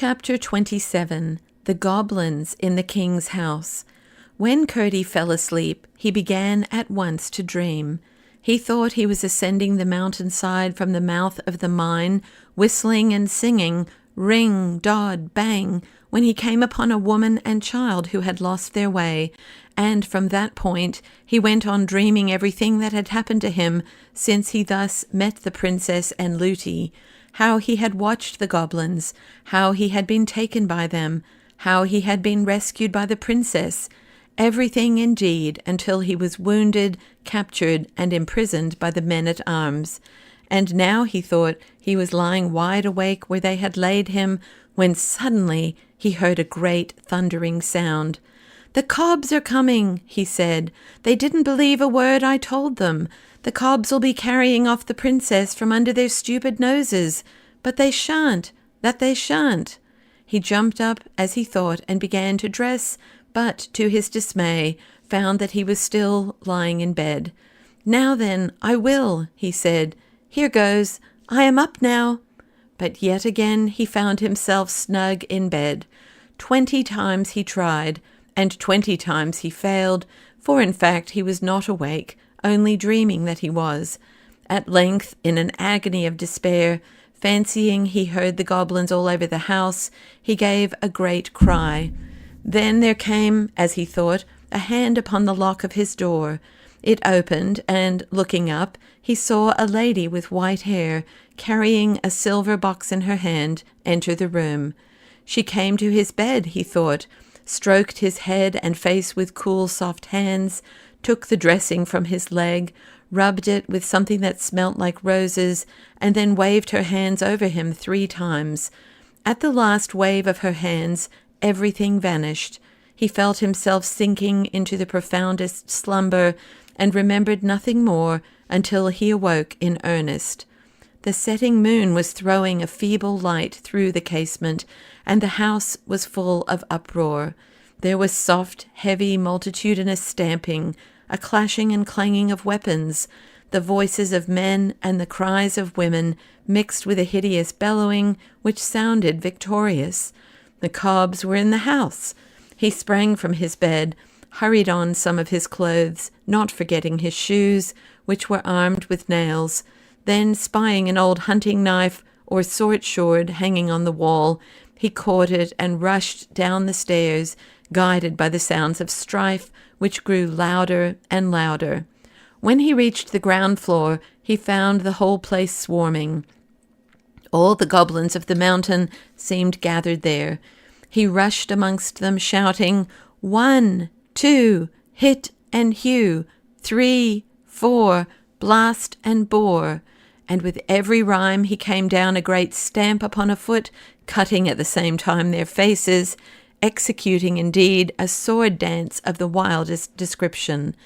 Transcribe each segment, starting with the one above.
Chapter 27. The Goblins in the King's House. When Curdie fell asleep, he began at once to dream. He thought he was ascending the mountainside from the mouth of the mine, whistling and singing, ring, dod, bang, when he came upon a woman and child who had lost their way, and from that point he went on dreaming everything that had happened to him since he thus met the princess and Lootie, how he had watched the goblins, how he had been taken by them, how he had been rescued by the princess, everything indeed, until he was wounded, captured, and imprisoned by the men-at-arms. And now he thought he was lying wide awake where they had laid him, when suddenly he heard a great thundering sound. "The cobs are coming," he said. "They didn't believe a word I told them. The cobs will be carrying off the princess from under their stupid noses. But they shan't, that they shan't." He jumped up, as he thought, and began to dress, but, to his dismay, found that he was still lying in bed. "Now then, I will," he said. "Here goes. I am up now." But yet again he found himself snug in bed. 20 times he tried, and 20 times he failed, for in fact he was not awake, only dreaming that he was. At length, in an agony of despair, fancying he heard the goblins all over the house, he gave a great cry. Then there came, as he thought, a hand upon the lock of his door. It opened, and, looking up, he saw a lady with white hair, carrying a silver box in her hand, enter the room. She came to his bed, he thought, stroked his head and face with cool, soft hands, took the dressing from his leg, rubbed it with something that smelt like roses, and then waved her hands over him 3 times. At the last wave of her hands, everything vanished. He felt himself sinking into the profoundest slumber, and remembered nothing more until he awoke in earnest. The setting moon was throwing a feeble light through the casement, and the house was full of uproar. There was soft, heavy, multitudinous stamping, a clashing and clanging of weapons, the voices of men and the cries of women mixed with a hideous bellowing which sounded victorious. The cobs were in the house. He sprang from his bed, hurried on some of his clothes, not forgetting his shoes, which were armed with nails. Then, spying an old hunting knife or sword hanging on the wall, he caught it and rushed down the stairs, guided by the sounds of strife, which grew louder and louder. When he reached the ground floor, he found the whole place swarming. All the goblins of the mountain seemed gathered there. He rushed amongst them, shouting, 1, 2, hit and hew, 3, 4, blast and bore. And with every rhyme he came down a great stamp upon a foot, cutting at the same time their faces, executing indeed a sword dance of the wildest description.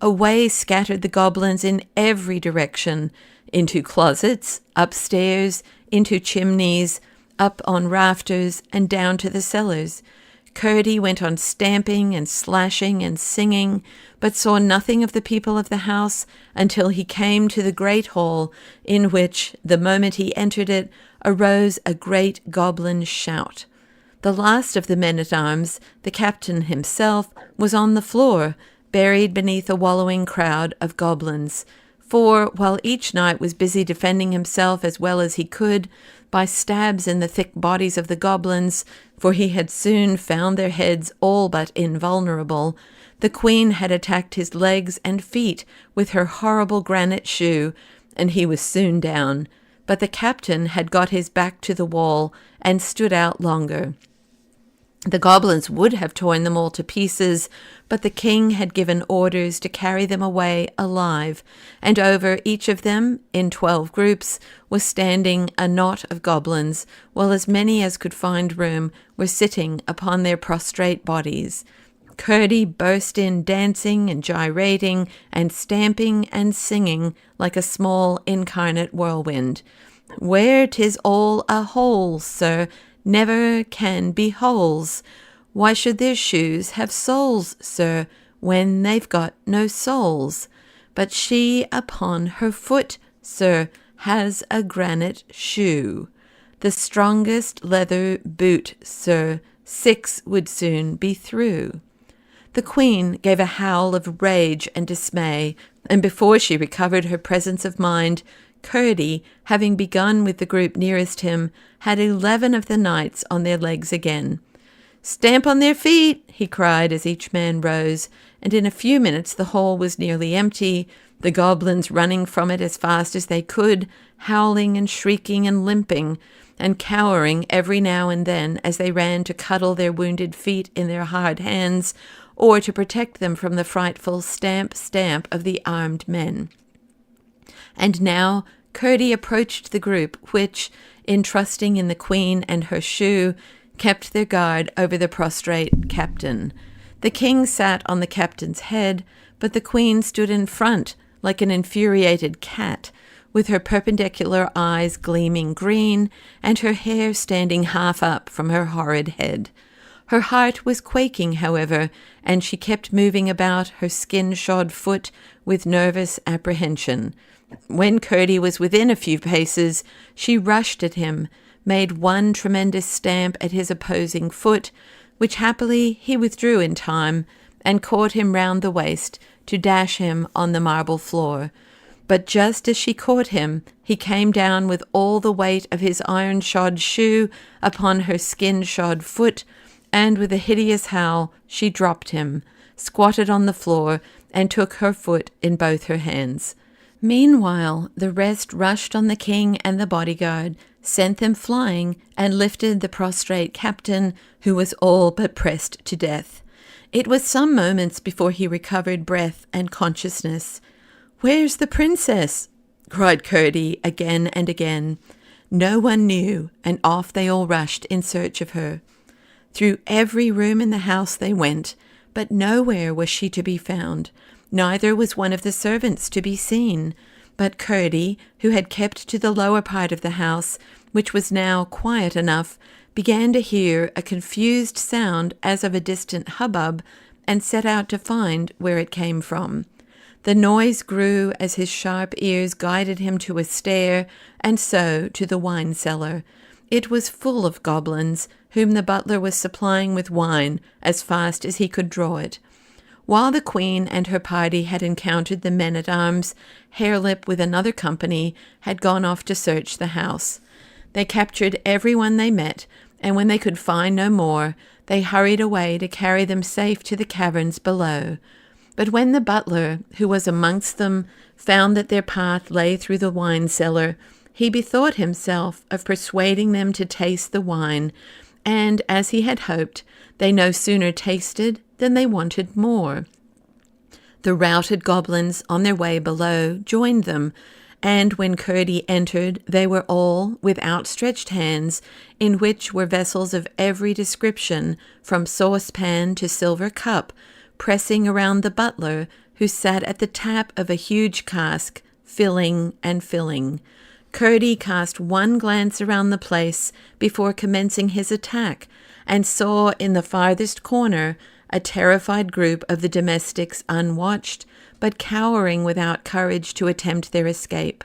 Away scattered the goblins in every direction, into closets, upstairs, into chimneys, up on rafters, and down to the cellars. Curdie went on stamping and slashing and singing, but saw nothing of the people of the house until he came to the great hall, in which, the moment he entered it, arose a great goblin shout. The last of the men-at-arms, the captain himself, was on the floor, buried beneath a wallowing crowd of goblins. For, while each knight was busy defending himself as well as he could, by stabs in the thick bodies of the goblins, for he had soon found their heads all but invulnerable, the queen had attacked his legs and feet with her horrible granite shoe, and he was soon down. But the captain had got his back to the wall and stood out longer. The goblins would have torn them all to pieces, but the king had given orders to carry them away alive, and over each of them, in 12 groups, was standing a knot of goblins, while as many as could find room were sitting upon their prostrate bodies. Curdie burst in dancing and gyrating and stamping and singing like a small incarnate whirlwind. "Where 'tis all a hole, sir, never can be holes. Why should their shoes have soles, sir, when they've got no soles? But she upon her foot, sir, has a granite shoe. The strongest leather boot, sir, 6 would soon be through." The Queen gave a howl of rage and dismay, and before she recovered her presence of mind, Curdie, having begun with the group nearest him, had 11 of the knights on their legs again. "Stamp on their feet!" he cried as each man rose, and in a few minutes the hall was nearly empty, the goblins running from it as fast as they could, howling and shrieking and limping, and cowering every now and then as they ran to cuddle their wounded feet in their hard hands, or to protect them from the frightful stamp of the armed men. And now Curdie approached the group which, entrusting in the Queen and her shoe, kept their guard over the prostrate captain. The king sat on the captain's head, but the Queen stood in front like an infuriated cat, with her perpendicular eyes gleaming green, and her hair standing half up from her horrid head. Her heart was quaking, however, and she kept moving about her skin-shod foot with nervous apprehension. When Curdie was within a few paces, she rushed at him, made one tremendous stamp at his opposing foot, which happily he withdrew in time, and caught him round the waist to dash him on the marble floor. But just as she caught him, he came down with all the weight of his iron-shod shoe upon her skin-shod foot, and with a hideous howl she dropped him, squatted on the floor, and took her foot in both her hands. Meanwhile, the rest rushed on the king and the bodyguard, sent them flying, and lifted the prostrate captain, who was all but pressed to death. It was some moments before he recovered breath and consciousness. "Where's the princess?" cried Curdie again and again. No one knew, and off they all rushed in search of her. Through every room in the house they went, but nowhere was she to be found. Neither was one of the servants to be seen. But Curdie, who had kept to the lower part of the house, which was now quiet enough, began to hear a confused sound as of a distant hubbub, and set out to find where it came from. The noise grew as his sharp ears guided him to a stair, and so to the wine cellar. It was full of goblins, whom the butler was supplying with wine as fast as he could draw it. While the Queen and her party had encountered the men-at-arms, Harelip with another company had gone off to search the house. They captured everyone they met, and when they could find no more, they hurried away to carry them safe to the caverns below. But when the butler, who was amongst them, found that their path lay through the wine cellar, he bethought himself of persuading them to taste the wine, and, as he had hoped, they no sooner tasted than they wanted more. The routed goblins on their way below joined them, and when Curdie entered, they were all, with outstretched hands, in which were vessels of every description, from saucepan to silver cup, pressing around the butler, who sat at the tap of a huge cask, filling and filling. Curdie cast one glance around the place before commencing his attack, and saw in the farthest corner a terrified group of the domestics unwatched, but cowering without courage to attempt their escape.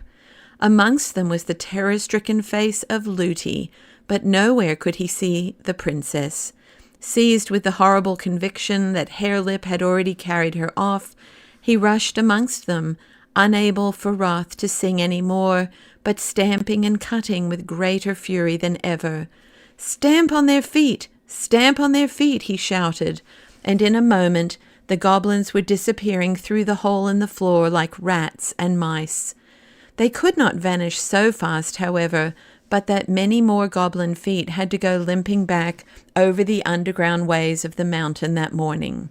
Amongst them was the terror-stricken face of Looty, but nowhere could he see the princess. Seized with the horrible conviction that Harelip had already carried her off, he rushed amongst them, unable for wrath to sing any more, but stamping and cutting with greater fury than ever. "Stamp on their feet! Stamp on their feet!" he shouted, and in a moment the goblins were disappearing through the hole in the floor like rats and mice. They could not vanish so fast, however, but that many more goblin feet had to go limping back over the underground ways of the mountain that morning.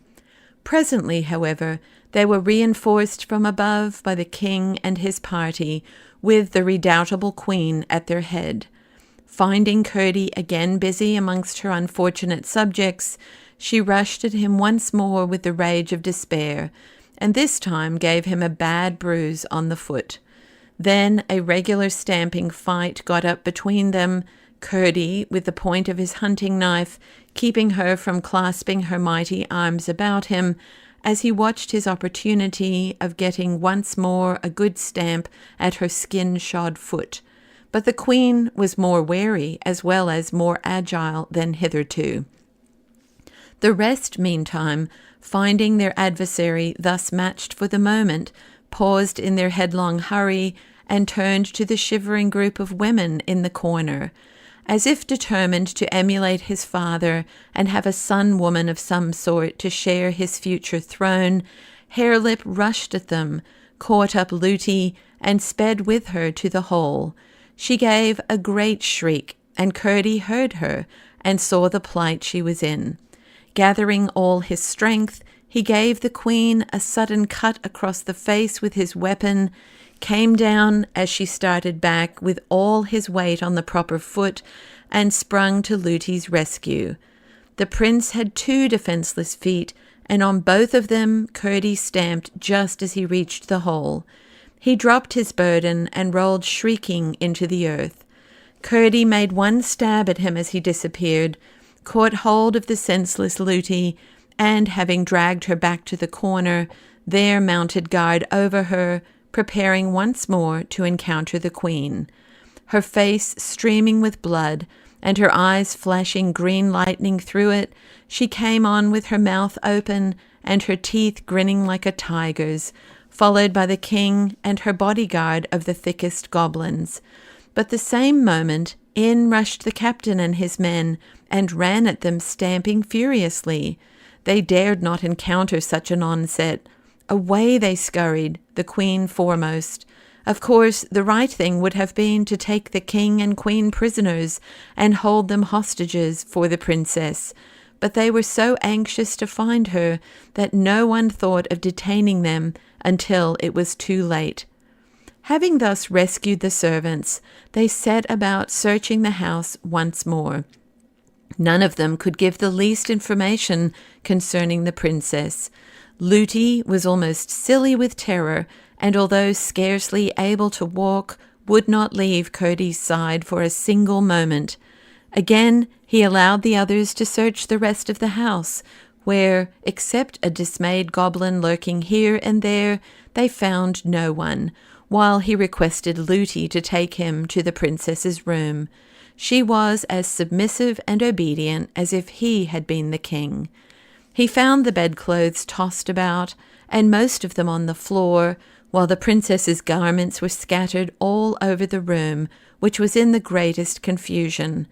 Presently, however, they were reinforced from above by the king and his party, with the redoubtable Queen at their head. Finding Curdie again busy amongst her unfortunate subjects, she rushed at him once more with the rage of despair, and this time gave him a bad bruise on the foot. Then a regular stamping fight got up between them, Curdie, with the point of his hunting knife, keeping her from clasping her mighty arms about him, as he watched his opportunity of getting once more a good stamp at her skin-shod foot. but the queen was more wary as well as more agile than hitherto. The rest, meantime, finding their adversary thus matched for the moment, paused in their headlong hurry and turned to the shivering group of women in the corner. As if determined to emulate his father and have a son-woman of some sort to share his future throne, Harelip rushed at them, caught up Lootie, and sped with her to the hall. She gave a great shriek, and Curdie heard her and saw the plight she was in. Gathering all his strength, he gave the queen a sudden cut across the face with his weapon, came down as she started back with all his weight on the proper foot, and sprung to Lootie's rescue. The prince had 2 defenceless feet, and on both of them Curdie stamped just as he reached the hole. He dropped his burden and rolled shrieking into the earth. Curdie made one stab at him as he disappeared, caught hold of the senseless Lootie, and, having dragged her back to the corner, there mounted guard over her, preparing once more to encounter the queen. Her face streaming with blood, and her eyes flashing green lightning through it, she came on with her mouth open and her teeth grinning like a tiger's, followed by the king and her bodyguard of the thickest goblins. But the same moment in rushed the captain and his men, and ran at them stamping furiously. They dared not encounter such an onset. Away they scurried, the queen foremost. Of course, the right thing would have been to take the king and queen prisoners and hold them hostages for the princess, but they were so anxious to find her that no one thought of detaining them until it was too late. Having thus rescued the servants, they set about searching the house once more. None of them could give the least information concerning the princess. Lootie was almost silly with terror, and although scarcely able to walk, would not leave Curdie's side for a single moment. Again he allowed the others to search the rest of the house, where, except a dismayed goblin lurking here and there, they found no one, while he requested Lootie to take him to the princess's room. She was as submissive and obedient as if he had been the king. He found the bedclothes tossed about, and most of them on the floor, while the princess's garments were scattered all over the room, which was in the greatest confusion.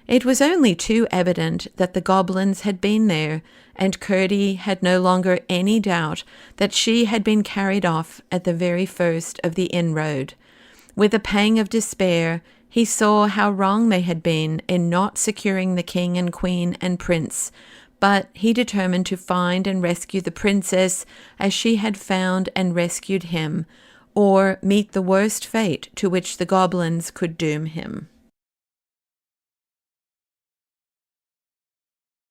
It was only too evident that the goblins had been there, and Curdie had no longer any doubt that she had been carried off at the very first of the inroad. With a pang of despair, he saw how wrong they had been in not securing the king and queen and prince, but he determined to find and rescue the princess as she had found and rescued him, or meet the worst fate to which the goblins could doom him.